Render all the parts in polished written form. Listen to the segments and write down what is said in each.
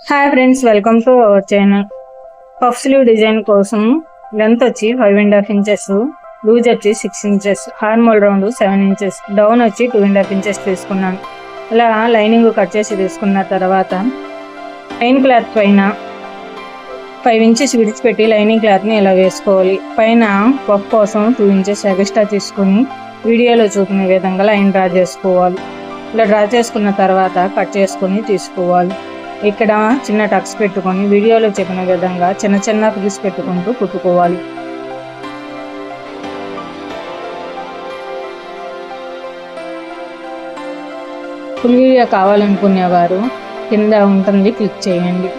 Hi friends, welcome to our channel. Puff slew design కోసం length వచ్చి 5.5 inches, loose వచ్చి 6 inches, హార్మోల్ round 7 inches, down వచ్చి 2.5 inches తీసుకున్నాను. ఇలా లైనింగ్ కట్ చేసి తీసుకున్న తర్వాత లైన్ క్లాత్ పైన 5 ఇంచెస్ విడిచిపెట్టి లైనింగ్ క్లాత్ని ఇలా వేసుకోవాలి. పైన పఫ్ కోసం 2 ఇంచెస్ ఎక్స్ట్రా తీసుకుని వీడియోలో చూపిన విధంగా లైన్ డ్రా చేసుకోవాలి. ఇలా డ్రా చేసుకున్న తర్వాత కట్ చేసుకొని తీసుకోవాలి. ఇక్కడ చిన్న టక్స్ పెట్టుకొని వీడియోలో చెప్పిన విధంగా చిన్న చిన్న ఫ్రిల్స్ పెట్టుకుంటూ కుట్టుకోవాలి. ఫుల్ వీడియో కావాలనుకునేవారు కింద ఉంటుంది, క్లిక్ చేయండి.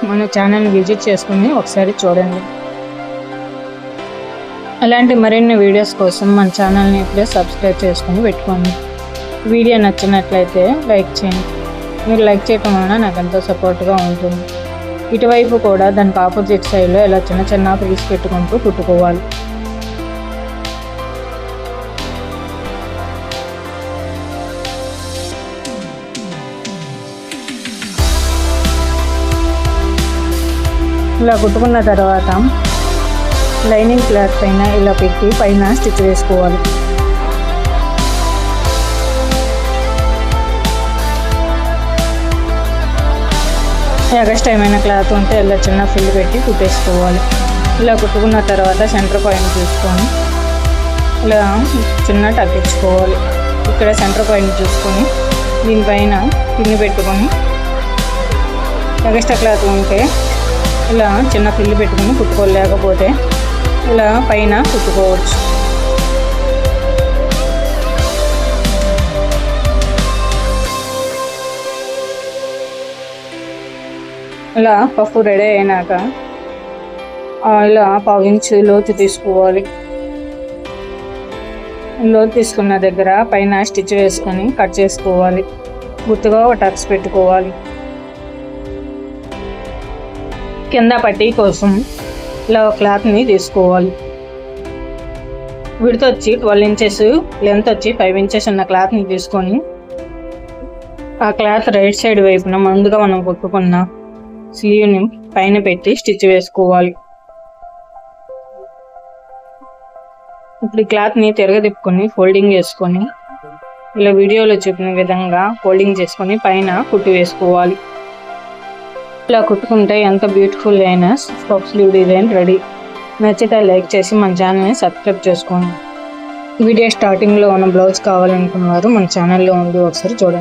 మన ఛానల్ని విజిట్ చేసుకుని ఒకసారి చూడండి. అలాంటి మరిన్ని వీడియోస్ కోసం మన ఛానల్ని ఇప్పుడే సబ్స్క్రైబ్ చేసుకుని పెట్టుకోండి. వీడియో నచ్చినట్లయితే లైక్ చేయండి. మీరు లైక్ చేయటం వలన నాకు ఎంతో సపోర్ట్గా ఉంటుంది. ఇటువైపు కూడా దానికి ఆపోజిట్ సైడ్లో ఇలా చిన్న చిన్న ఫ్రిల్స్ పెట్టుకుంటూ కుట్టుకోవాలి. ఇలా కుట్టుకున్న తర్వాత లైనింగ్ క్లాత్ పైన ఇలా పెట్టి పైన స్టిచ్ వేసుకోవాలి. ఎక్స్ట్రా ఏమైనా క్లాత్ ఉంటే ఇలా చిన్న ఫిల్ పెట్టి కుట్టేసుకోవాలి. ఇలా కుట్టుకున్న తర్వాత సెంటర్ పాయింట్ చూసుకొని ఇలా చిన్న టక్ ఇచ్చుకోవాలి. ఇక్కడ సెంటర్ పాయింట్ చూసుకొని దీనిపైన పిన్ని పెట్టుకొని ఎక్స్ట్రా క్లాత్ ఉంటే ఇలా చిన్న ఫిల్ పెట్టుకొని కుట్టుకోలేకపోతే ఇలా పైన కుట్టుకోవచ్చు. ఇలా పఫ్ రెడీ అయినాక ఇలా 1/2 ఇంచు లోతు తీసుకోవాలి. లోతు తీసుకున్న దగ్గర పైన స్టిచ్ వేసుకొని కట్ చేసుకోవాలి. గుర్తుగా ఒక టక్స్ పెట్టుకోవాలి. కింద పట్టీ కోసం ఇలా క్లాత్ని తీసుకోవాలి. విడ్త్ వచ్చి 12 ఇంచెస్, లెంత్ వచ్చి 5 ఇంచెస్ ఉన్న క్లాత్ని తీసుకొని ఆ క్లాత్ రైట్ సైడ్ వైపున ముందుగా మనం కుట్టుకున్న స్లీవ్ని పైన పెట్టి స్టిచ్ వేసుకోవాలి. ఇప్పుడు ఈ క్లాత్ని తిరగదిప్పుకొని ఫోల్డింగ్ చేసుకొని ఇలా వీడియోలో చూపిన విధంగా ఫోల్డింగ్ చేసుకొని పైన కుట్టి వేసుకోవాలి. ఇలా కుట్టుకుంటే ఎంత బ్యూటిఫుల్ అయిన పఫ్ స్లీవ్ డిజైన్ రెడీ. నచ్చితే లైక్ చేసి మన ఛానల్ని సబ్స్క్రైబ్ చేసుకోండి. వీడియో స్టార్టింగ్లో ఉన్న బ్లౌజ్ కావాలనుకున్నారు మన ఛానల్లో ఉంది, ఒకసారి చూడండి.